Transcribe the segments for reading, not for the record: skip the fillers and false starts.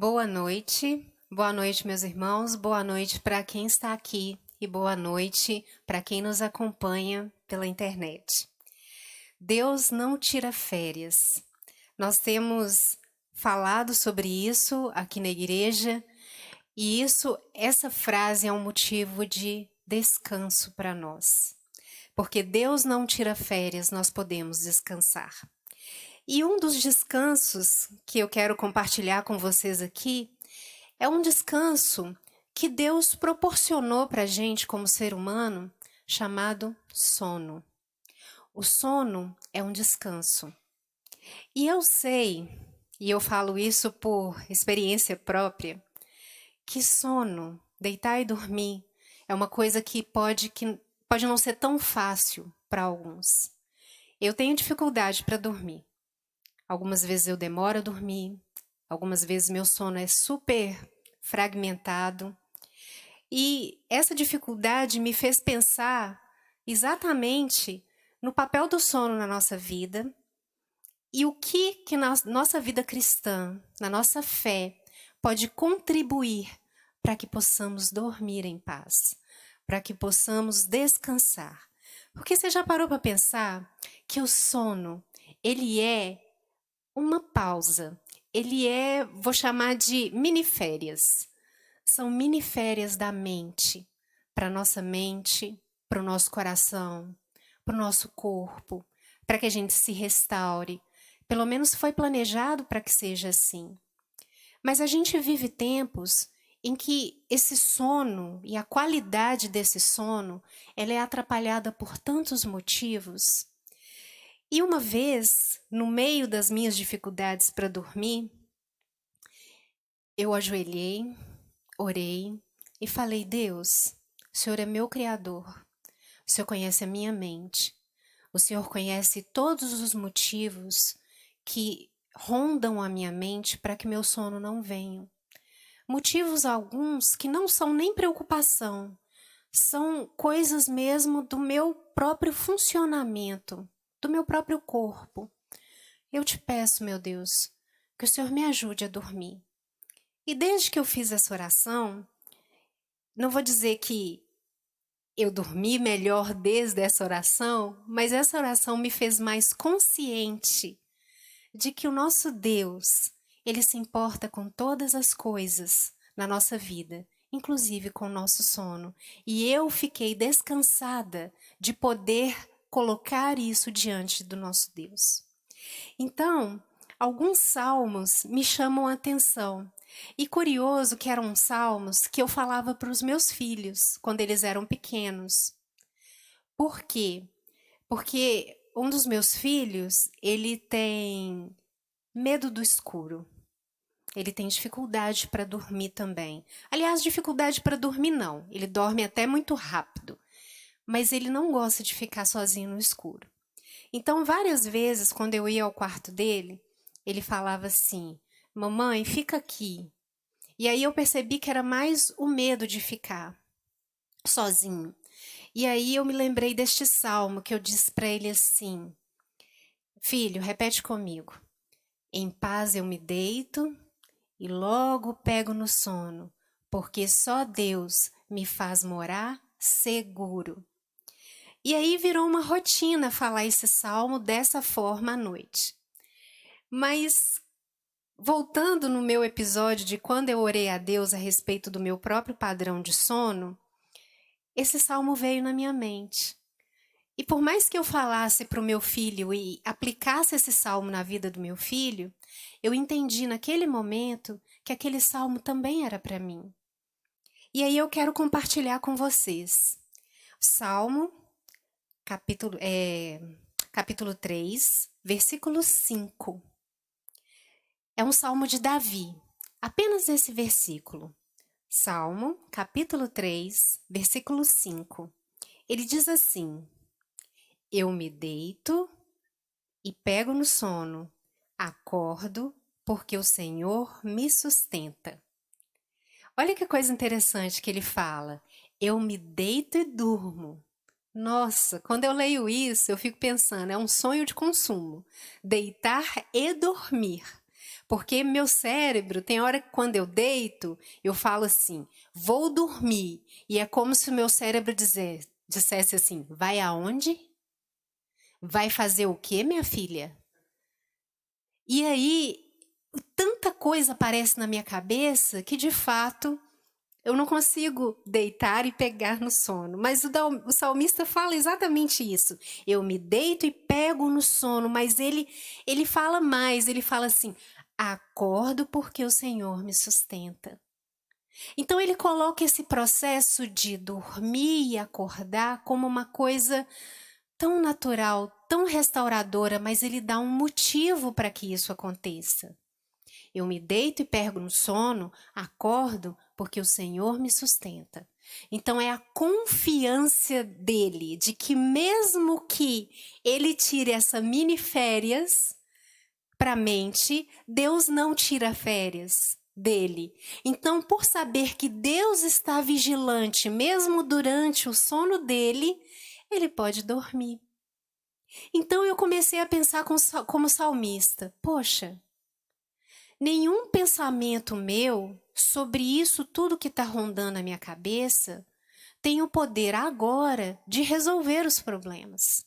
Boa noite, meus irmãos, boa noite para quem está aqui e boa noite para quem nos acompanha pela internet. Deus não tira férias. Nós temos falado sobre isso aqui na igreja e essa frase é um motivo de descanso para nós. Porque Deus não tira férias, nós podemos descansar. E um dos descansos que eu quero compartilhar com vocês aqui é um descanso que Deus proporcionou para a gente como ser humano, chamado sono. O sono é um descanso. E eu sei, e eu falo isso por experiência própria, que sono, deitar e dormir, é uma coisa que pode não ser tão fácil para alguns. Eu tenho dificuldade para dormir. Algumas vezes eu demoro a dormir, algumas vezes meu sono é super fragmentado. E essa dificuldade me fez pensar exatamente no papel do sono na nossa vida e o que na nossa vida cristã, na nossa fé, pode contribuir para que possamos dormir em paz, para que possamos descansar. Porque você já parou para pensar que o sono, ele é uma pausa, vou chamar de mini-férias. São mini-férias da mente, para nossa mente, para o nosso coração, para o nosso corpo, para que a gente se restaure. Pelo menos foi planejado para que seja assim. Mas a gente vive tempos em que esse sono e a qualidade desse sono, ela é atrapalhada por tantos motivos. E uma vez, no meio das minhas dificuldades para dormir, eu ajoelhei, orei e falei: Deus, o Senhor é meu Criador, o Senhor conhece a minha mente, o Senhor conhece todos os motivos que rondam a minha mente para que meu sono não venha. Motivos alguns que não são nem preocupação, são coisas mesmo do meu próprio funcionamento, do meu próprio corpo. Eu te peço, meu Deus, que o Senhor me ajude a dormir. E desde que eu fiz essa oração, não vou dizer que eu dormi melhor desde essa oração, mas essa oração me fez mais consciente de que o nosso Deus, Ele se importa com todas as coisas na nossa vida, inclusive com o nosso sono. E eu fiquei descansada de poder colocar isso diante do nosso Deus. Então, alguns salmos me chamam a atenção. E curioso que eram salmos que eu falava para os meus filhos quando eles eram pequenos. Por quê? Porque um dos meus filhos, ele tem medo do escuro. Ele tem dificuldade para dormir também. Aliás, dificuldade para dormir não. Ele dorme até muito rápido. Mas ele não gosta de ficar sozinho no escuro. Então, várias vezes, quando eu ia ao quarto dele, ele falava assim: mamãe, fica aqui. E aí eu percebi que era mais o medo de ficar sozinho. E aí eu me lembrei deste salmo que eu disse para ele assim: filho, repete comigo. Em paz eu me deito e logo pego no sono, porque só Deus me faz morar seguro. E aí virou uma rotina falar esse salmo dessa forma à noite. Mas, voltando no meu episódio de quando eu orei a Deus a respeito do meu próprio padrão de sono, esse salmo veio na minha mente. E por mais que eu falasse para o meu filho e aplicasse esse salmo na vida do meu filho, eu entendi naquele momento que aquele salmo também era para mim. E aí eu quero compartilhar com vocês. Salmo, capítulo 3, versículo 5. É um salmo de Davi, apenas esse versículo. Salmo, capítulo 3, versículo 5. Ele diz assim: eu me deito e pego no sono, acordo porque o Senhor me sustenta. Olha que coisa interessante que ele fala: eu me deito e durmo. Nossa, quando eu leio isso, eu fico pensando, é um sonho de consumo, deitar e dormir. Porque meu cérebro, tem hora que quando eu deito, eu falo assim, vou dormir. E é como se o meu cérebro dissesse assim, vai aonde? Vai fazer o quê, minha filha? E aí, tanta coisa aparece na minha cabeça que, de fato, eu não consigo deitar e pegar no sono. Mas o salmista fala exatamente isso. Eu me deito e pego no sono, mas ele fala mais, ele fala assim, acordo porque o Senhor me sustenta. Então ele coloca esse processo de dormir e acordar como uma coisa tão natural, tão restauradora, mas ele dá um motivo para que isso aconteça. Eu me deito e pego no sono, acordo porque o Senhor me sustenta. Então é a confiança dele de que mesmo que ele tire essa mini férias para a mente, Deus não tira férias dele. Então, por saber que Deus está vigilante mesmo durante o sono dele, ele pode dormir. Então eu comecei a pensar como salmista. Poxa, nenhum pensamento meu sobre isso tudo que está rondando a minha cabeça tem o poder agora de resolver os problemas.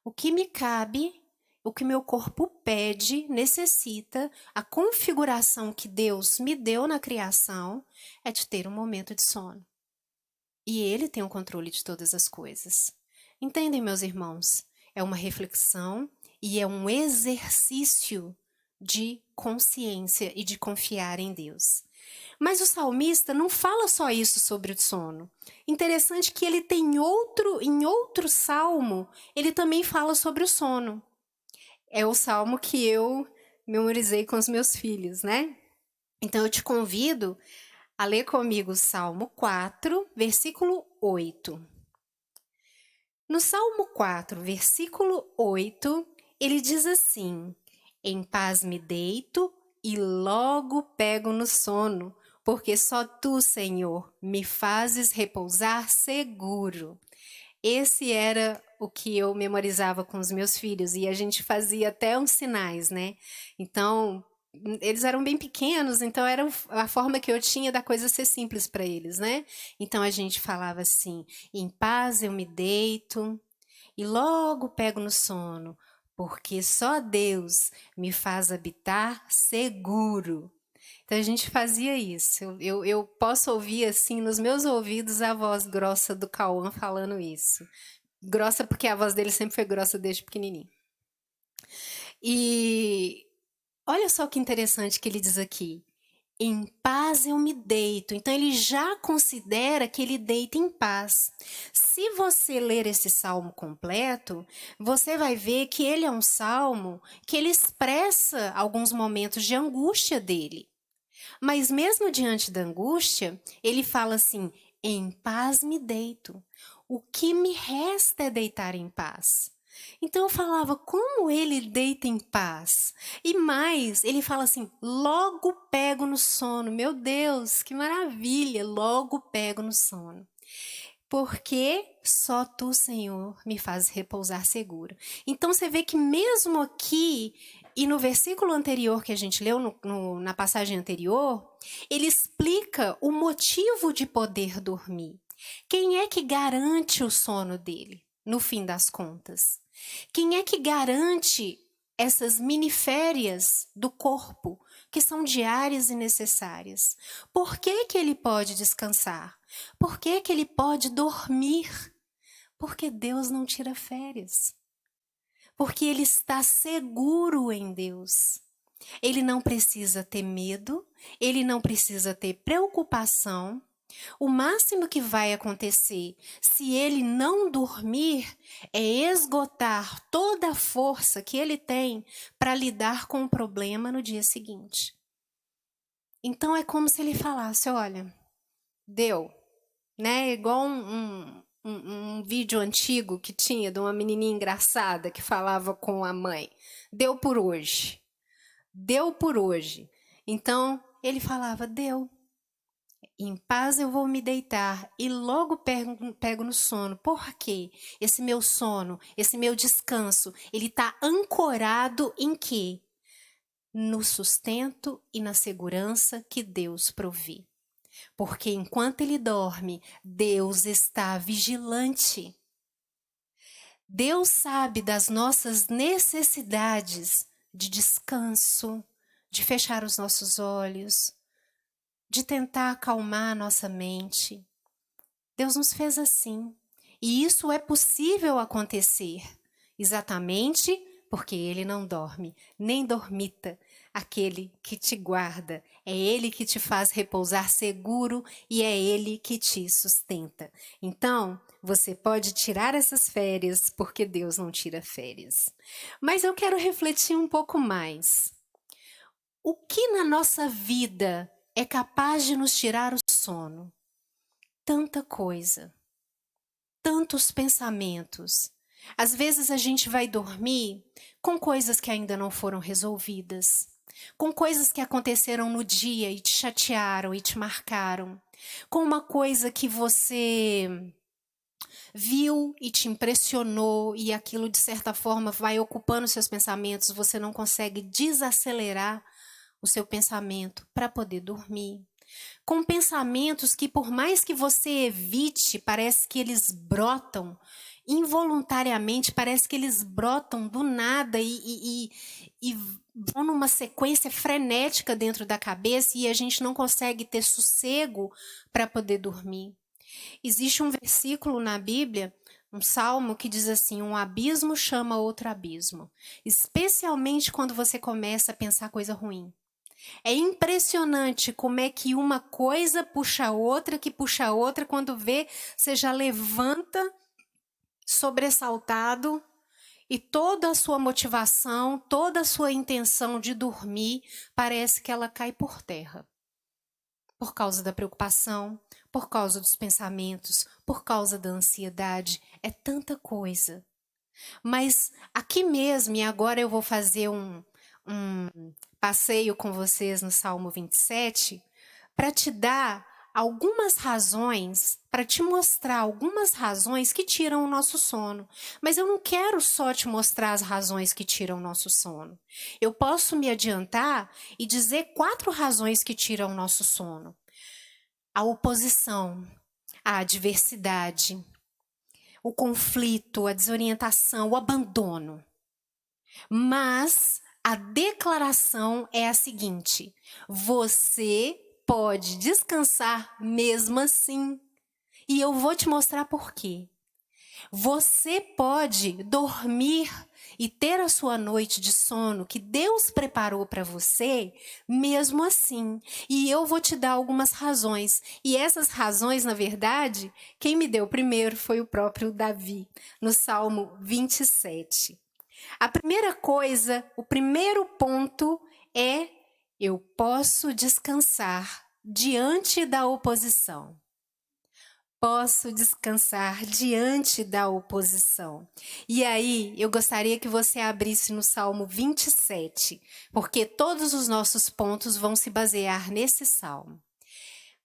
O que me cabe, o que meu corpo pede, necessita, a configuração que Deus me deu na criação é de ter um momento de sono. E Ele tem o controle de todas as coisas. Entendem, meus irmãos? É uma reflexão e é um exercício de consciência e de confiar em Deus. Mas o salmista não fala só isso sobre o sono. Interessante que ele tem em outro salmo, ele também fala sobre o sono. É o salmo que eu memorizei com os meus filhos, né? Então eu te convido a ler comigo o Salmo 4, versículo 8. No Salmo 4, versículo 8, ele diz assim: em paz me deito e logo pego no sono, porque só tu, Senhor, me fazes repousar seguro. Esse era o que eu memorizava com os meus filhos e a gente fazia até uns sinais, né? Então, eles eram bem pequenos, então era a forma que eu tinha da coisa ser simples para eles, né? Então a gente falava assim: em paz eu me deito e logo pego no sono, porque só Deus me faz habitar seguro. Então a gente fazia isso. Eu posso ouvir assim nos meus ouvidos a voz grossa do Cauã falando isso. Grossa porque a voz dele sempre foi grossa desde pequenininho. E olha só que interessante que ele diz aqui. Em paz eu me deito. Então ele já considera que ele deita em paz. Se você ler esse salmo completo, você vai ver que ele é um salmo que ele expressa alguns momentos de angústia dele. Mas mesmo diante da angústia, ele fala assim: em paz me deito. O que me resta é deitar em paz. Então eu falava, como ele deita em paz? E mais, ele fala assim, logo pego no sono. Meu Deus, que maravilha, logo pego no sono. Porque só tu, Senhor, me fazes repousar seguro. Então você vê que mesmo aqui, e no versículo anterior que a gente leu, na passagem anterior, ele explica o motivo de poder dormir. Quem é que garante o sono dele, no fim das contas? Quem é que garante essas miniférias do corpo, que são diárias e necessárias? Por que que ele pode descansar? Por que que ele pode dormir? Porque Deus não tira férias. Porque ele está seguro em Deus. Ele não precisa ter medo, ele não precisa ter preocupação. O máximo que vai acontecer se ele não dormir é esgotar toda a força que ele tem para lidar com o problema no dia seguinte. Então é como se ele falasse, olha, deu, né? Igual um vídeo antigo que tinha de uma menininha engraçada que falava com a mãe. Deu por hoje. Deu por hoje. Então, ele falava, deu. Em paz eu vou me deitar e logo pego no sono. Por quê? Esse meu sono, esse meu descanso, ele está ancorado em quê? no sustento e na segurança que Deus provê. Porque enquanto ele dorme, Deus está vigilante. Deus sabe das nossas necessidades de descanso, de fechar os nossos olhos, de tentar acalmar a nossa mente. Deus nos fez assim. E isso é possível acontecer, exatamente porque Ele não dorme, nem dormita. Aquele que te guarda, é Ele que te faz repousar seguro e é Ele que te sustenta. Então, você pode tirar essas férias, porque Deus não tira férias. Mas eu quero refletir um pouco mais. O que na nossa vida é capaz de nos tirar o sono? Tanta coisa, tantos pensamentos. Às vezes a gente vai dormir com coisas que ainda não foram resolvidas, com coisas que aconteceram no dia e te chatearam e te marcaram, com uma coisa que você viu e te impressionou e aquilo de certa forma vai ocupando seus pensamentos, você não consegue desacelerar o seu pensamento para poder dormir. Com pensamentos que por mais que você evite, parece que eles brotam involuntariamente, parece que eles brotam do nada e vão numa sequência frenética dentro da cabeça e a gente não consegue ter sossego para poder dormir. Existe um versículo na Bíblia, um salmo que diz assim: um abismo chama outro abismo, especialmente quando você começa a pensar coisa ruim. É impressionante como é que uma coisa puxa a outra, que puxa a outra, quando vê, você já levanta sobressaltado e toda a sua motivação, toda a sua intenção de dormir, parece que ela cai por terra. Por causa da preocupação, por causa dos pensamentos, por causa da ansiedade, é tanta coisa. Mas aqui mesmo, e agora eu vou fazer um passeio com vocês no Salmo 27, para te dar algumas razões, para te mostrar algumas razões que tiram o nosso sono. Mas eu não quero só te mostrar as razões que tiram o nosso sono. Eu posso me adiantar e dizer 4 razões que tiram o nosso sono. A oposição, a adversidade, o conflito, a desorientação, o abandono. Mas a declaração é a seguinte: você pode descansar mesmo assim. E eu vou te mostrar por quê. Você pode dormir e ter a sua noite de sono que Deus preparou para você, mesmo assim. E eu vou te dar algumas razões. E essas razões, na verdade, quem me deu primeiro foi o próprio Davi, no Salmo 27. A primeira coisa, o primeiro ponto é: eu posso descansar diante da oposição. Posso descansar diante da oposição. E aí, eu gostaria que você abrisse no Salmo 27, porque todos os nossos pontos vão se basear nesse salmo.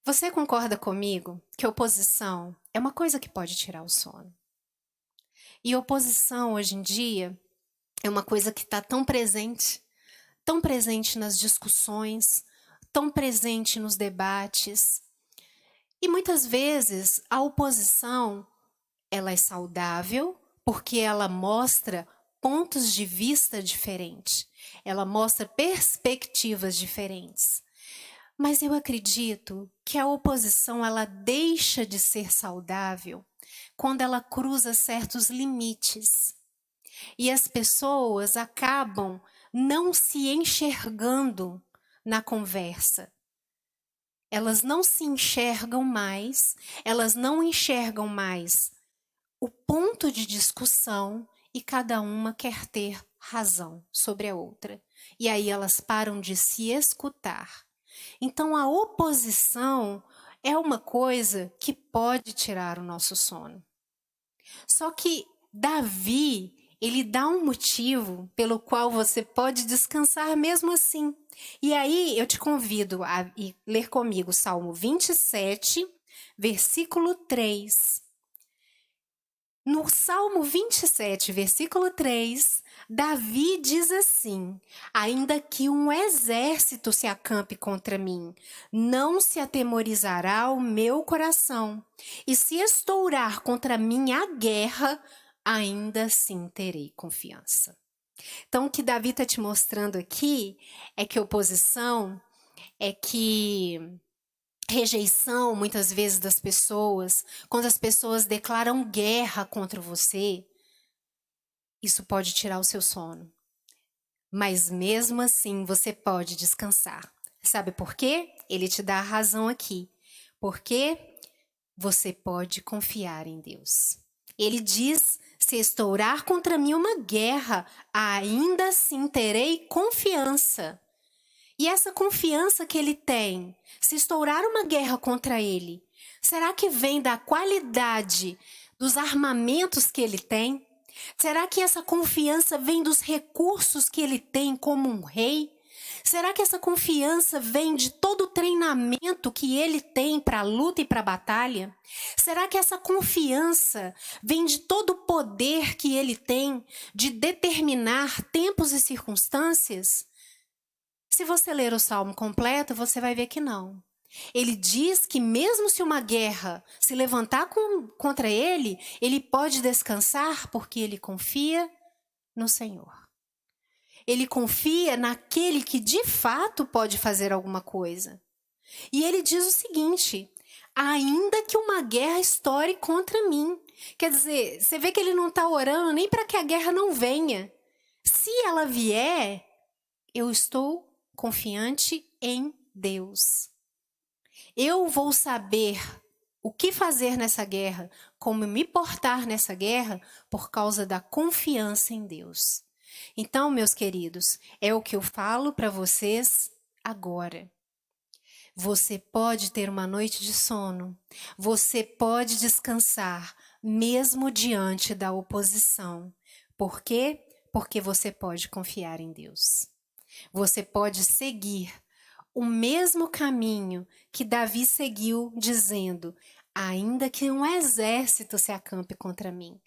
Você concorda comigo que oposição é uma coisa que pode tirar o sono? E oposição, hoje em dia, é uma coisa que está tão presente nas discussões, tão presente nos debates. E muitas vezes a oposição, ela é saudável porque ela mostra pontos de vista diferentes, ela mostra perspectivas diferentes. Mas eu acredito que a oposição, ela deixa de ser saudável quando ela cruza certos limites. E as pessoas acabam não se enxergando na conversa. Elas não se enxergam mais, elas não enxergam mais o ponto de discussão e cada uma quer ter razão sobre a outra. E aí elas param de se escutar. Então a oposição é uma coisa que pode tirar o nosso sono. Só que Davi, ele dá um motivo pelo qual você pode descansar mesmo assim. E aí eu te convido a ler comigo Salmo 27, versículo 3. No Salmo 27, versículo 3, Davi diz assim: ainda que um exército se acampe contra mim, não se atemorizará o meu coração, e se estourar contra mim a guerra, ainda assim terei confiança. Então, o que Davi está te mostrando aqui é que oposição, é que rejeição, muitas vezes, das pessoas, quando as pessoas declaram guerra contra você, isso pode tirar o seu sono. Mas mesmo assim, você pode descansar. Sabe por quê? Ele te dá a razão aqui. Porque você pode confiar em Deus. Ele diz: se estourar contra mim uma guerra, ainda assim terei confiança. E essa confiança que ele tem, se estourar uma guerra contra ele, será que vem da qualidade dos armamentos que ele tem? Será que essa confiança vem dos recursos que ele tem como um rei? Será que essa confiança vem de todo o treinamento que ele tem para a luta e para a batalha? Será que essa confiança vem de todo o poder que ele tem de determinar tempos e circunstâncias? Se você ler o Salmo completo, você vai ver que não. Ele diz que mesmo se uma guerra se levantar contra ele, ele pode descansar porque ele confia no Senhor. Ele confia naquele que de fato pode fazer alguma coisa. E ele diz o seguinte: ainda que uma guerra estoure contra mim. Quer dizer, você vê que ele não está orando nem para que a guerra não venha. Se ela vier, eu estou confiante em Deus. Eu vou saber o que fazer nessa guerra, como me portar nessa guerra, por causa da confiança em Deus. Então, meus queridos, é o que eu falo para vocês agora. Você pode ter uma noite de sono, você pode descansar, mesmo diante da oposição. Por quê? Porque você pode confiar em Deus. Você pode seguir o mesmo caminho que Davi seguiu, dizendo: ainda que um exército se acampe contra mim,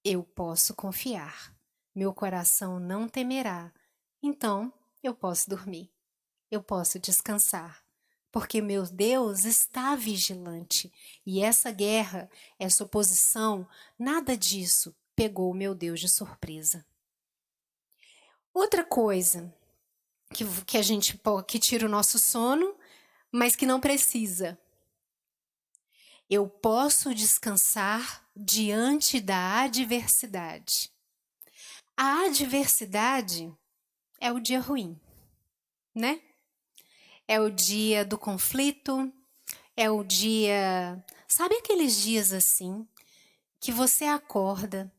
eu posso confiar. Meu coração não temerá. Então, eu posso dormir. Eu posso descansar. Porque meu Deus está vigilante. E essa guerra, essa oposição, nada disso pegou o meu Deus de surpresa. Outra coisa que tira o nosso sono, mas que não precisa. Eu posso descansar diante da adversidade. A adversidade é o dia ruim, né? É o dia do conflito, é o dia... Sabe aqueles dias assim, que você acorda,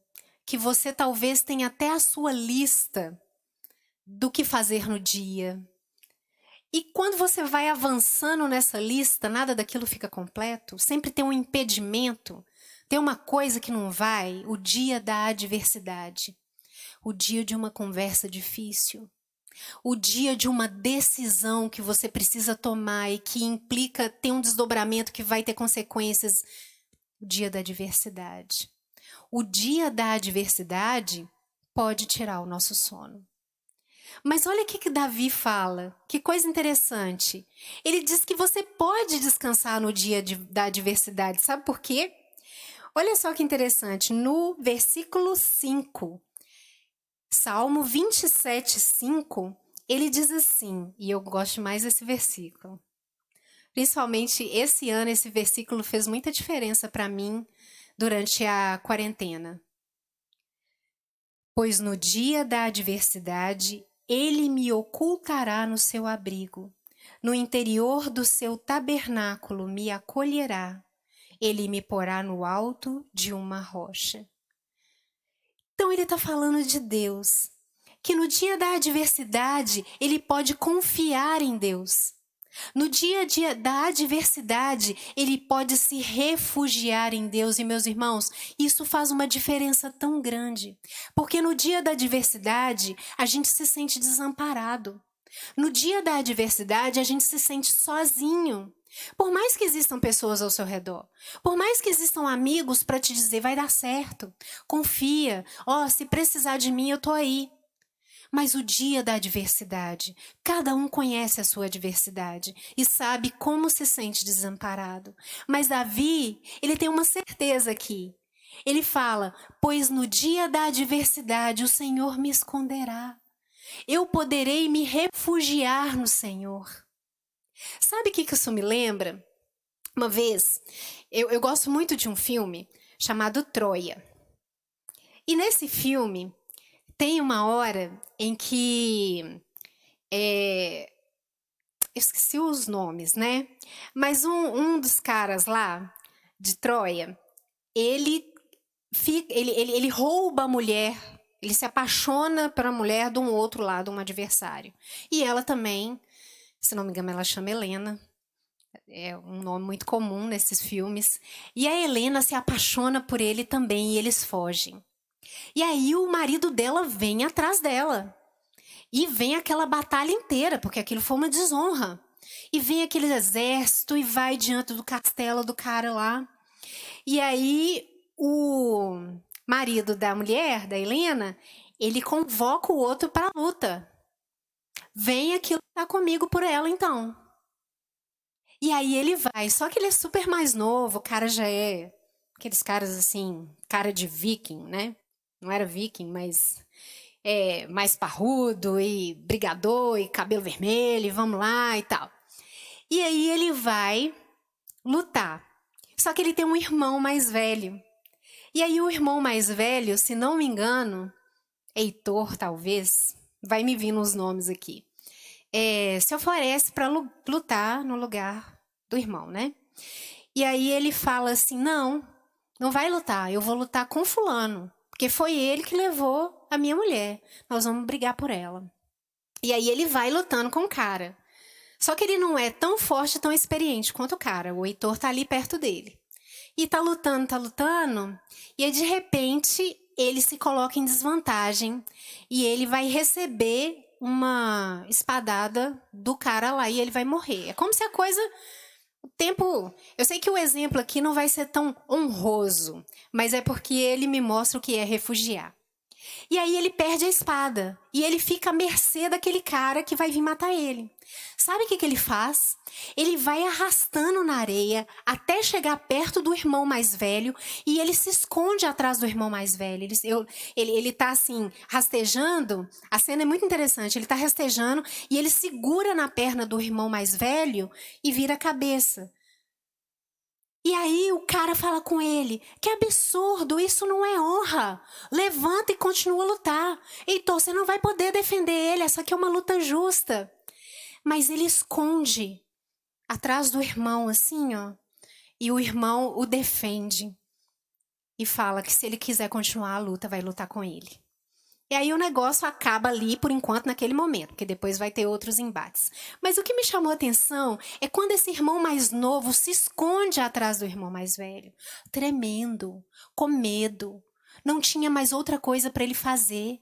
que você talvez tenha até a sua lista do que fazer no dia. E quando você vai avançando nessa lista, nada daquilo fica completo, sempre tem um impedimento, tem uma coisa que não vai, o dia da adversidade, o dia de uma conversa difícil, o dia de uma decisão que você precisa tomar e que implica ter um desdobramento que vai ter consequências, o dia da adversidade. O dia da adversidade pode tirar o nosso sono. Mas olha o que Davi fala, que coisa interessante. Ele diz que você pode descansar no dia da adversidade, sabe por quê? Olha só que interessante, no versículo 5, Salmo 27, 5, ele diz assim, e eu gosto mais desse versículo. Principalmente esse ano, esse versículo fez muita diferença para mim durante a quarentena. Pois no dia da adversidade, ele me ocultará no seu abrigo, no interior do seu tabernáculo me acolherá, ele me porá no alto de uma rocha. Então ele está falando de Deus, que no dia da adversidade ele pode confiar em Deus. No dia da adversidade, ele pode se refugiar em Deus. E, meus irmãos, isso faz uma diferença tão grande. Porque no dia da adversidade, a gente se sente desamparado. No dia da adversidade, a gente se sente sozinho. Por mais que existam pessoas ao seu redor, por mais que existam amigos para te dizer, vai dar certo, confia, se precisar de mim, eu tô aí. Mas o dia da adversidade, cada um conhece a sua adversidade e sabe como se sente desamparado. Mas Davi, ele tem uma certeza aqui. Ele fala, pois no dia da adversidade o Senhor me esconderá. Eu poderei me refugiar no Senhor. Sabe o que isso me lembra? Uma vez, eu gosto muito de um filme chamado Troia. E nesse filme, tem uma hora em que... eu esqueci os nomes, né? Mas um dos caras lá, de Troia, ele rouba a mulher, ele se apaixona pela mulher de um outro lado, um adversário. E ela também, se não me engano, ela chama Helena. É um nome muito comum nesses filmes. E a Helena se apaixona por ele também e eles fogem. E aí o marido dela vem atrás dela. E vem aquela batalha inteira, porque aquilo foi uma desonra. E vem aquele exército e vai diante do castelo do cara lá. E aí o marido da mulher, da Helena, ele convoca o outro para a luta. Vem aqui lutar comigo por ela, então. E aí ele vai, só que ele é super mais novo, o cara já é aqueles caras assim, cara de viking, né? Não era viking, mas mais parrudo e brigador e cabelo vermelho, e vamos lá e tal. E aí ele vai lutar. Só que ele tem um irmão mais velho. E aí o irmão mais velho, se não me engano, Heitor talvez, vai me vir nos nomes aqui, se oferece para lutar no lugar do irmão, né? E aí ele fala assim, não vai lutar, eu vou lutar com fulano, porque foi ele que levou a minha mulher, nós vamos brigar por ela. E aí ele vai lutando com o cara. Só que ele não é tão forte, tão experiente quanto o cara, o Heitor tá ali perto dele. E tá lutando, e aí de repente ele se coloca em desvantagem e ele vai receber uma espadada do cara lá e ele vai morrer. É como se a coisa... Eu sei que o exemplo aqui não vai ser tão honroso, mas é porque ele me mostra o que é refugiar. E aí ele perde a espada e ele fica à mercê daquele cara que vai vir matar ele. Sabe o que ele faz? Ele vai arrastando na areia até chegar perto do irmão mais velho e ele se esconde atrás do irmão mais velho. Ele tá assim, rastejando. A cena é muito interessante. Ele tá rastejando e ele segura na perna do irmão mais velho e vira a cabeça. E aí o cara fala com ele, que absurdo, isso não é honra. Levanta e continua a lutar. Heitor, você não vai poder defender ele, essa aqui é uma luta justa. Mas ele esconde atrás do irmão, assim, ó. E o irmão o defende. E fala que se ele quiser continuar a luta, vai lutar com ele. E aí o negócio acaba ali, por enquanto, naquele momento, porque depois vai ter outros embates. Mas o que me chamou a atenção é quando esse irmão mais novo se esconde atrás do irmão mais velho, tremendo, com medo. Não tinha mais outra coisa para ele fazer.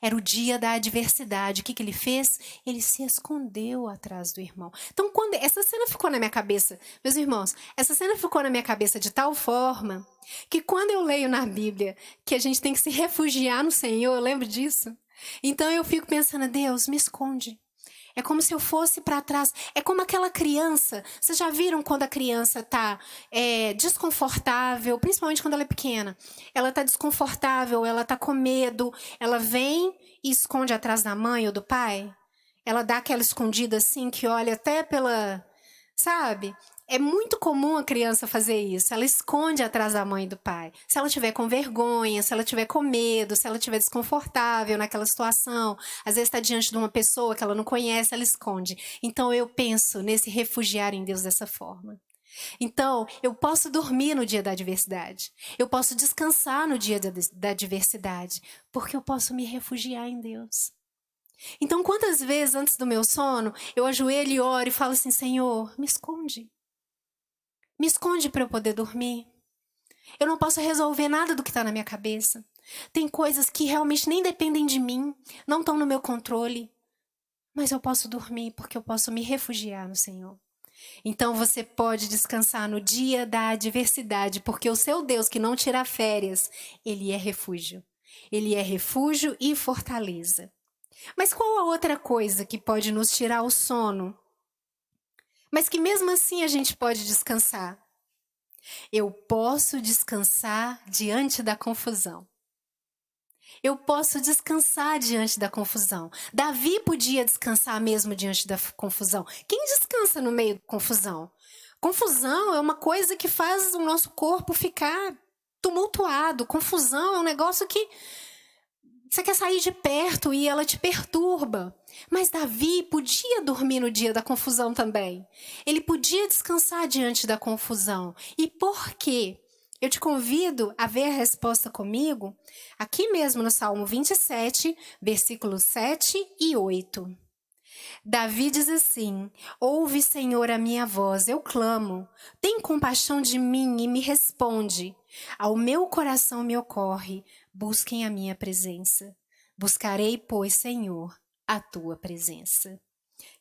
Era o dia da adversidade. O que ele fez? Ele se escondeu atrás do irmão. Então, quando essa cena ficou na minha cabeça, meus irmãos, essa cena ficou na minha cabeça de tal forma que quando eu leio na Bíblia que a gente tem que se refugiar no Senhor, eu lembro disso. Então eu fico pensando, Deus, me esconde. É como se eu fosse para trás. É como aquela criança. Vocês já viram quando a criança está desconfortável, principalmente quando ela é pequena. Ela está desconfortável, ela está com medo. Ela vem e esconde atrás da mãe ou do pai. Ela dá aquela escondida assim, que olha até pela... Sabe? É muito comum a criança fazer isso. Ela esconde atrás da mãe e do pai. Se ela tiver com vergonha, se ela tiver com medo, se ela tiver desconfortável naquela situação, às vezes está diante de uma pessoa que ela não conhece, ela esconde. Então eu penso nesse refugiar em Deus dessa forma. Então, eu posso dormir no dia da adversidade. Eu posso descansar no dia da adversidade, porque eu posso me refugiar em Deus. Então, quantas vezes antes do meu sono, eu ajoelho e oro e falo assim, Senhor, me esconde. Me esconde para eu poder dormir. Eu não posso resolver nada do que está na minha cabeça. Tem coisas que realmente nem dependem de mim, não estão no meu controle. Mas eu posso dormir porque eu posso me refugiar no Senhor. Então você pode descansar no dia da adversidade, porque o seu Deus que não tira férias, Ele é refúgio. Ele é refúgio e fortaleza. Mas qual a outra coisa que pode nos tirar o sono? Mas que mesmo assim a gente pode descansar? Eu posso descansar diante da confusão. Eu posso descansar diante da confusão. Davi podia descansar mesmo diante da confusão. Quem descansa no meio da confusão? Confusão é uma coisa que faz o nosso corpo ficar tumultuado. Confusão é um negócio que você quer sair de perto e ela te perturba. Mas Davi podia dormir no dia da confusão também. Ele podia descansar diante da confusão. E por quê? Eu te convido a ver a resposta comigo, aqui mesmo no Salmo 27, versículos 7 e 8. Davi diz assim: ouve, Senhor, a minha voz, eu clamo. Tem compaixão de mim e me responde. Ao meu coração me ocorre, busquem a minha presença. Buscarei, pois, Senhor, a tua presença. O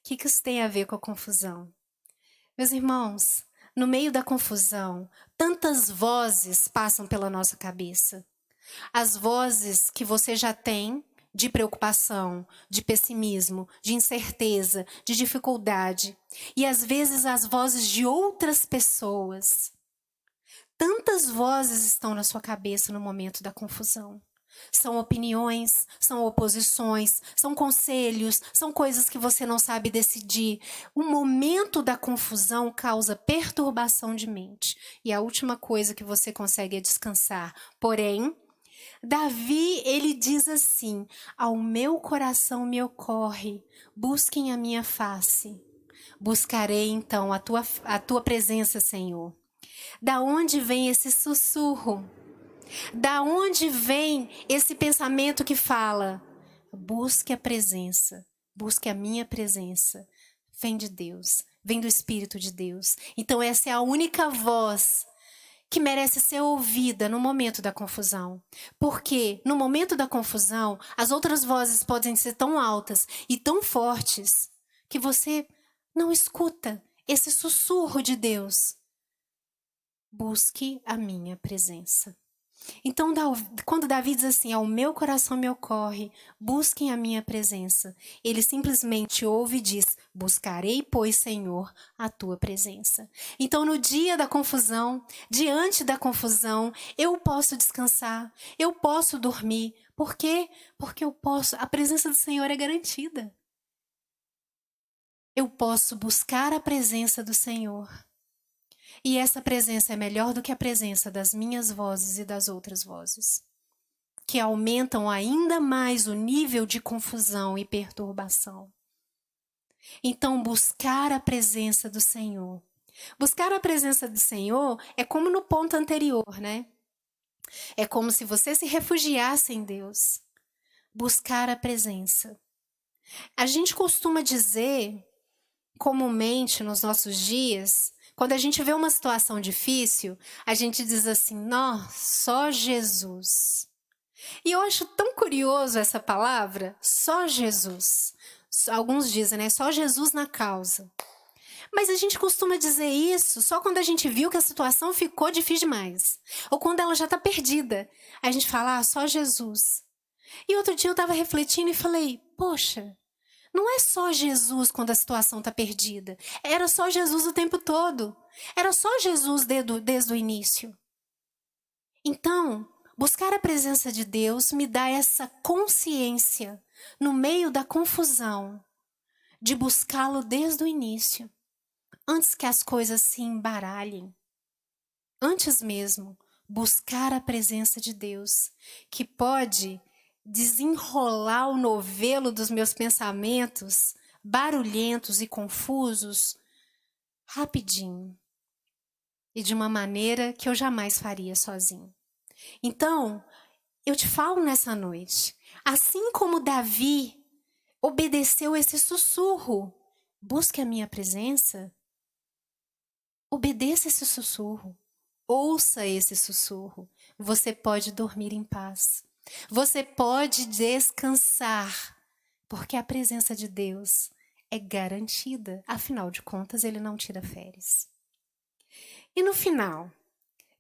que isso tem a ver com a confusão? Meus irmãos, no meio da confusão, tantas vozes passam pela nossa cabeça. As vozes que você já tem de preocupação, de pessimismo, de incerteza, de dificuldade. E às vezes as vozes de outras pessoas. Tantas vozes estão na sua cabeça no momento da confusão. São opiniões, são oposições, são conselhos, são coisas que você não sabe decidir. O momento da confusão causa perturbação de mente. E a última coisa que você consegue é descansar. Porém, Davi, ele diz assim: ao meu coração me ocorre, busquem a minha face. Buscarei então a tua presença, Senhor. Da onde vem esse sussurro? Da onde vem esse pensamento que fala: busque a presença, busque a minha presença? Vem de Deus, vem do Espírito de Deus. Então essa é a única voz que merece ser ouvida no momento da confusão. Porque no momento da confusão, as outras vozes podem ser tão altas e tão fortes que você não escuta esse sussurro de Deus. Busque a minha presença. Então, quando Davi diz assim: ao meu coração me ocorre, busquem a minha presença, ele simplesmente ouve e diz: buscarei, pois, Senhor, a tua presença. Então, no dia da confusão, diante da confusão, eu posso descansar, eu posso dormir. Por quê? Porque a presença do Senhor é garantida. Eu posso buscar a presença do Senhor. E essa presença é melhor do que a presença das minhas vozes e das outras vozes, que aumentam ainda mais o nível de confusão e perturbação. Então, buscar a presença do Senhor. Buscar a presença do Senhor é como no ponto anterior, né? É como se você se refugiasse em Deus. Buscar a presença. A gente costuma dizer, comumente nos nossos dias, quando a gente vê uma situação difícil, a gente diz assim: nossa, só Jesus. E eu acho tão curioso essa palavra, só Jesus. Alguns dizem, né? Só Jesus na causa. Mas a gente costuma dizer isso só quando a gente viu que a situação ficou difícil demais. Ou quando ela já está perdida. A gente fala: só Jesus. E outro dia eu estava refletindo e falei: poxa, não é só Jesus quando a situação está perdida. Era só Jesus o tempo todo. Era só Jesus desde o início. Então, buscar a presença de Deus me dá essa consciência, no meio da confusão, de buscá-lo desde o início, antes que as coisas se embaralhem. Antes mesmo, buscar a presença de Deus, que pode desenrolar o novelo dos meus pensamentos, barulhentos e confusos, rapidinho. E de uma maneira que eu jamais faria sozinho. Então, eu te falo nessa noite, assim como Davi obedeceu esse sussurro, busque a minha presença, obedeça esse sussurro, ouça esse sussurro, você pode dormir em paz. Você pode descansar, porque a presença de Deus é garantida. Afinal de contas, ele não tira férias. E no final,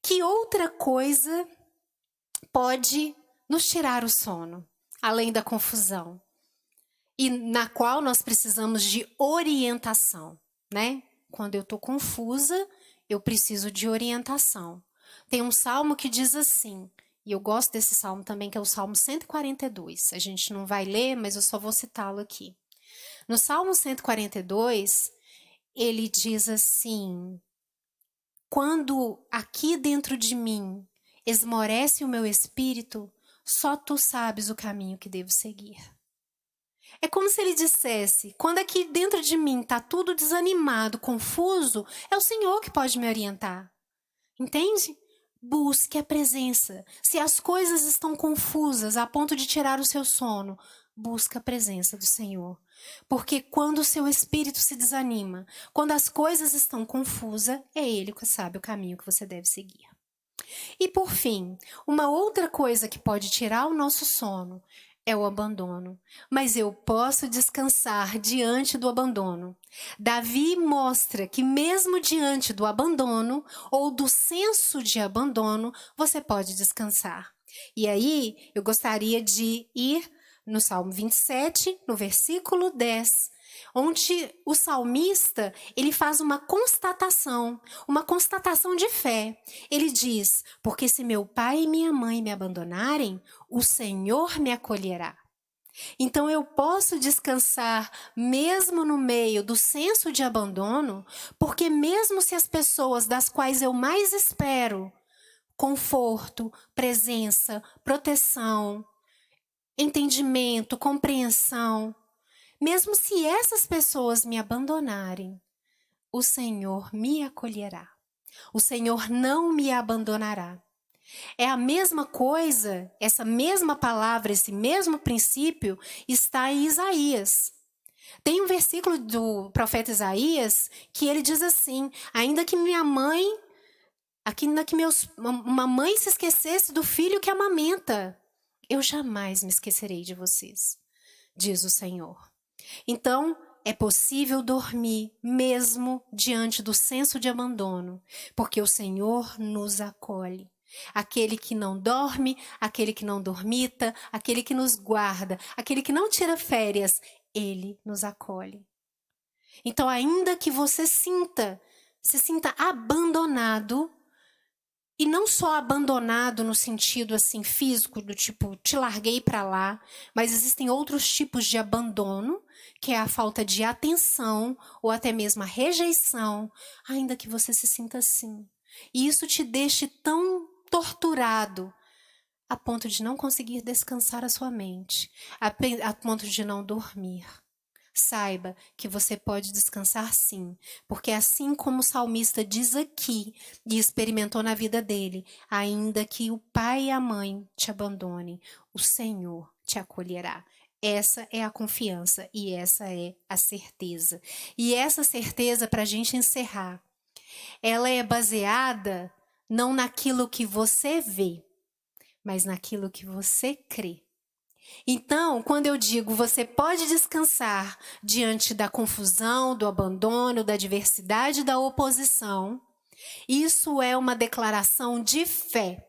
que outra coisa pode nos tirar o sono, além da confusão? E na qual nós precisamos de orientação, né? Quando eu estou confusa, eu preciso de orientação. Tem um salmo que diz assim, e eu gosto desse salmo também, que é o Salmo 142. A gente não vai ler, mas eu só vou citá-lo aqui. No Salmo 142, ele diz assim: quando aqui dentro de mim esmorece o meu espírito, só tu sabes o caminho que devo seguir. É como se ele dissesse, quando aqui dentro de mim está tudo desanimado, confuso, é o Senhor que pode me orientar. Entende? Busque a presença. Se as coisas estão confusas a ponto de tirar o seu sono, busque a presença do Senhor. Porque quando o seu espírito se desanima, quando as coisas estão confusas, é Ele que sabe o caminho que você deve seguir. E por fim, uma outra coisa que pode tirar o nosso sono é o abandono. Mas eu posso descansar diante do abandono. Davi mostra que mesmo diante do abandono ou do senso de abandono, você pode descansar. E aí, eu gostaria de ir no Salmo 27, no versículo 10, onde o salmista, ele faz uma constatação de fé. Ele diz: porque se meu pai e minha mãe me abandonarem, o Senhor me acolherá. Então eu posso descansar mesmo no meio do senso de abandono, porque mesmo se as pessoas das quais eu mais espero conforto, presença, proteção, entendimento, compreensão, mesmo se essas pessoas me abandonarem, o Senhor me acolherá. O Senhor não me abandonará. É a mesma coisa, essa mesma palavra, esse mesmo princípio está em Isaías. Tem um versículo do profeta Isaías que ele diz assim: ainda que minha mãe, ainda que uma mãe se esquecesse do filho que amamenta, eu jamais me esquecerei de vocês, diz o Senhor. Então, é possível dormir mesmo diante do senso de abandono, porque o Senhor nos acolhe. Aquele que não dorme, aquele que não dormita, aquele que nos guarda, aquele que não tira férias, ele nos acolhe. Então, ainda que você se sinta abandonado, e não só abandonado no sentido assim físico, do tipo, te larguei para lá, mas existem outros tipos de abandono, que é a falta de atenção ou até mesmo a rejeição, ainda que você se sinta assim. E isso te deixe tão torturado a ponto de não conseguir descansar a sua mente, a ponto de não dormir. Saiba que você pode descansar sim, porque assim como o salmista diz aqui e experimentou na vida dele, ainda que o pai e a mãe te abandonem, o Senhor te acolherá. Essa é a confiança e essa é a certeza. E essa certeza, para a gente encerrar, ela é baseada não naquilo que você vê, mas naquilo que você crê. Então, quando eu digo você pode descansar diante da confusão, do abandono, da adversidade, da oposição, isso é uma declaração de fé.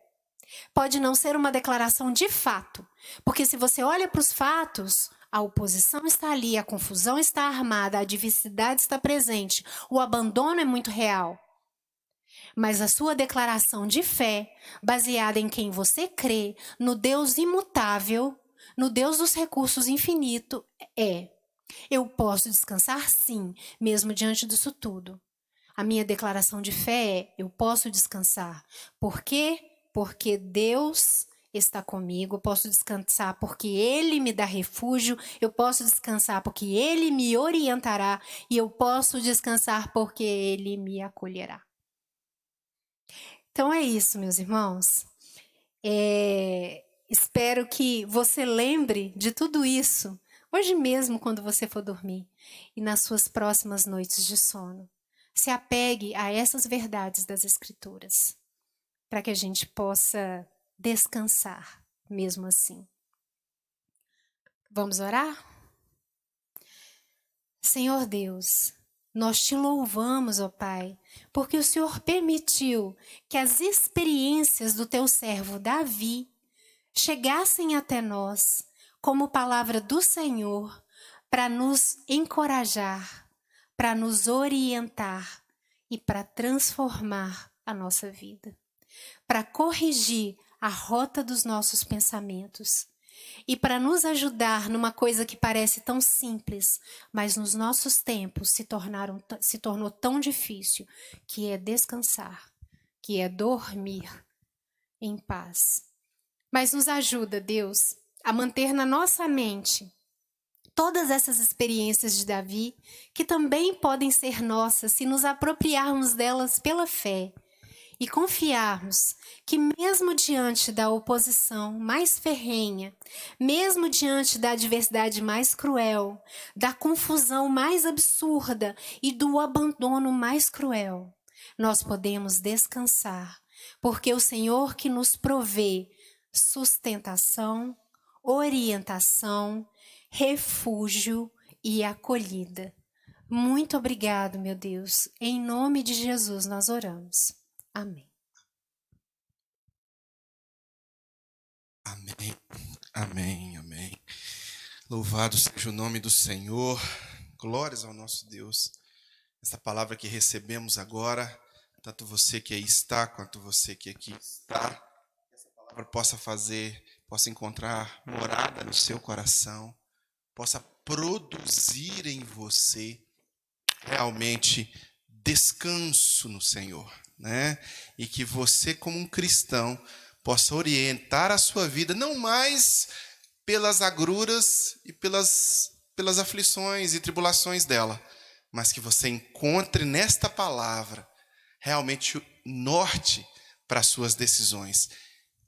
Pode não ser uma declaração de fato, porque se você olha para os fatos, a oposição está ali, a confusão está armada, a adversidade está presente, o abandono é muito real. Mas a sua declaração de fé, baseada em quem você crê, no Deus imutável, no Deus dos recursos infinito, eu posso descansar sim, mesmo diante disso tudo. A minha declaração de fé é: eu posso descansar. Por quê? Porque Deus está comigo, eu posso descansar porque Ele me dá refúgio, eu posso descansar porque Ele me orientará e eu posso descansar porque Ele me acolherá. Então é isso, meus irmãos. Espero que você lembre de tudo isso hoje mesmo, quando você for dormir, e nas suas próximas noites de sono. Se apegue a essas verdades das Escrituras, para que a gente possa descansar mesmo assim. Vamos orar? Senhor Deus, nós te louvamos, ó Pai, porque o Senhor permitiu que as experiências do teu servo Davi chegassem até nós como palavra do Senhor para nos encorajar, para nos orientar e para transformar a nossa vida, para corrigir a rota dos nossos pensamentos e para nos ajudar numa coisa que parece tão simples, mas nos nossos tempos se tornou tão difícil, que é descansar, que é dormir em paz. Mas nos ajuda, Deus, a manter na nossa mente todas essas experiências de Davi, que também podem ser nossas se nos apropriarmos delas pela fé e confiarmos que mesmo diante da oposição mais ferrenha, mesmo diante da adversidade mais cruel, da confusão mais absurda e do abandono mais cruel, nós podemos descansar, porque o Senhor que nos provê sustentação, orientação, refúgio e acolhida. Muito obrigado, meu Deus. Em nome de Jesus nós oramos. Amém. Amém, amém, amém. Louvado seja o nome do Senhor. Glórias ao nosso Deus. Essa palavra que recebemos agora, tanto você que aí está, quanto você que aqui está, que essa palavra possa encontrar morada no seu coração, possa produzir em você realmente descanso no Senhor, né? E que você, como um cristão, possa orientar a sua vida, não mais pelas agruras e pelas aflições e tribulações dela, mas que você encontre nesta palavra realmente o norte para as suas decisões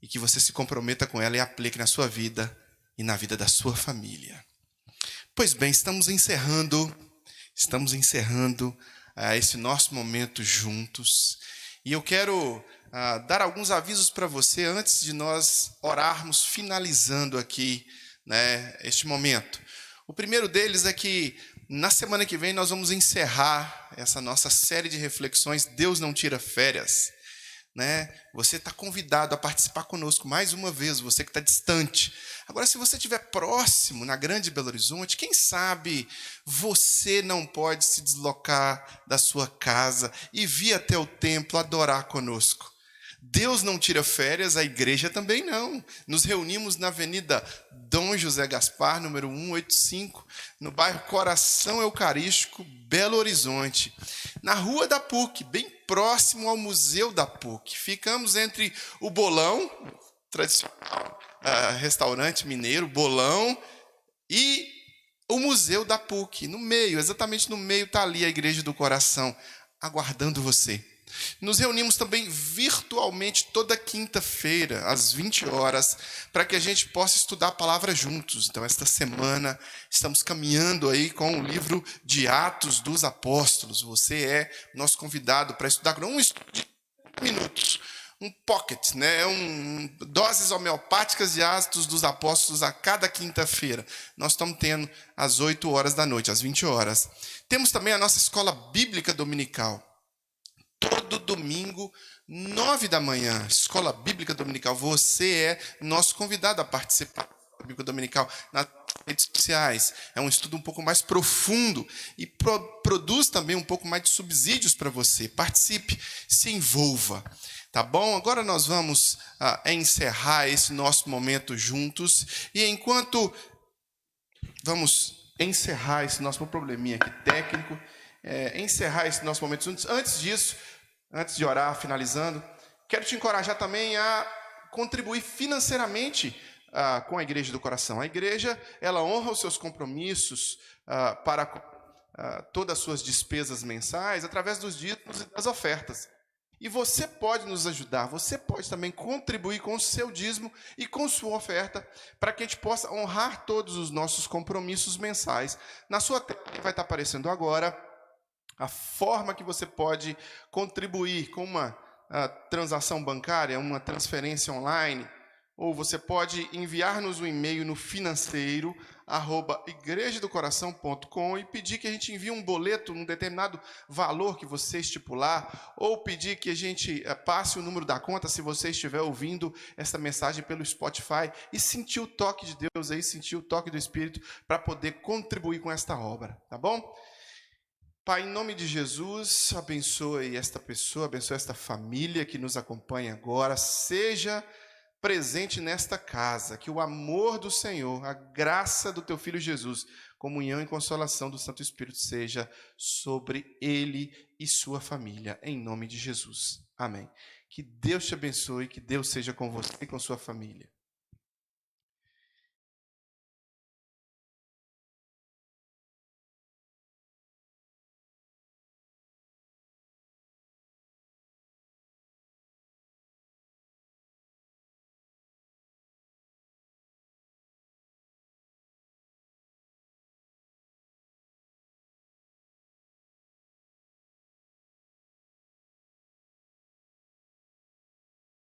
e que você se comprometa com ela e aplique na sua vida e na vida da sua família. Pois bem, estamos encerrando esse nosso momento juntos. E eu quero dar alguns avisos para você antes de nós orarmos, finalizando aqui, né, este momento. O primeiro deles é que na semana que vem nós vamos encerrar essa nossa série de reflexões, Deus não tira férias. Né? Você está convidado a participar conosco mais uma vez, você que está distante. Agora, se você estiver próximo, na Grande Belo Horizonte, quem sabe você não pode se deslocar da sua casa e vir até o templo adorar conosco. Deus não tira férias, a igreja também não. Nos reunimos na Avenida Dom José Gaspar, número 185, no bairro Coração Eucarístico, Belo Horizonte. Na Rua da PUC, bem próximo ao Museu da PUC. Ficamos entre o Bolão, tradicional restaurante mineiro, Bolão, e o Museu da PUC. No meio, exatamente no meio, está ali a Igreja do Coração, aguardando você. Nos reunimos também virtualmente toda quinta-feira, às 20 horas, para que a gente possa estudar a palavra juntos. Então, esta semana, estamos caminhando aí com o livro de Atos dos Apóstolos. Você é nosso convidado para estudar um estudo de 30 minutos, um pocket, né? Doses homeopáticas de Atos dos Apóstolos a cada quinta-feira. Nós estamos tendo às 8 horas da noite, às 20 horas. Temos também a nossa escola bíblica dominical. Todo domingo, 9 da manhã, Escola Bíblica Dominical. Você é nosso convidado a participar da Escola Bíblica Dominical nas redes sociais. É um estudo um pouco mais profundo e produz também um pouco mais de subsídios para você. Participe, se envolva. Tá bom? Agora nós vamos encerrar esse nosso momento juntos. E enquanto vamos encerrar esse nosso probleminha aqui técnico, encerrar esse nosso momento juntos, antes disso, antes de orar, finalizando, quero te encorajar também a contribuir financeiramente com a Igreja do Coração. A igreja, ela honra os seus compromissos para todas as suas despesas mensais através dos dízimos e das ofertas. E você pode nos ajudar, você pode também contribuir com o seu dízimo e com sua oferta para que a gente possa honrar todos os nossos compromissos mensais. Na sua tela vai estar aparecendo agora a forma que você pode contribuir com uma transação bancária, uma transferência online, ou você pode enviar-nos um e-mail no financeiro@igrejadocoração.com e pedir que a gente envie um boleto num determinado valor que você estipular, ou pedir que a gente passe o número da conta se você estiver ouvindo essa mensagem pelo Spotify e sentir o toque de Deus aí, sentir o toque do Espírito para poder contribuir com esta obra, tá bom? Pai, em nome de Jesus, abençoe esta pessoa, abençoe esta família que nos acompanha agora, seja presente nesta casa, que o amor do Senhor, a graça do teu Filho Jesus, comunhão e consolação do Santo Espírito seja sobre ele e sua família, em nome de Jesus. Amém. Que Deus te abençoe, que Deus seja com você e com sua família.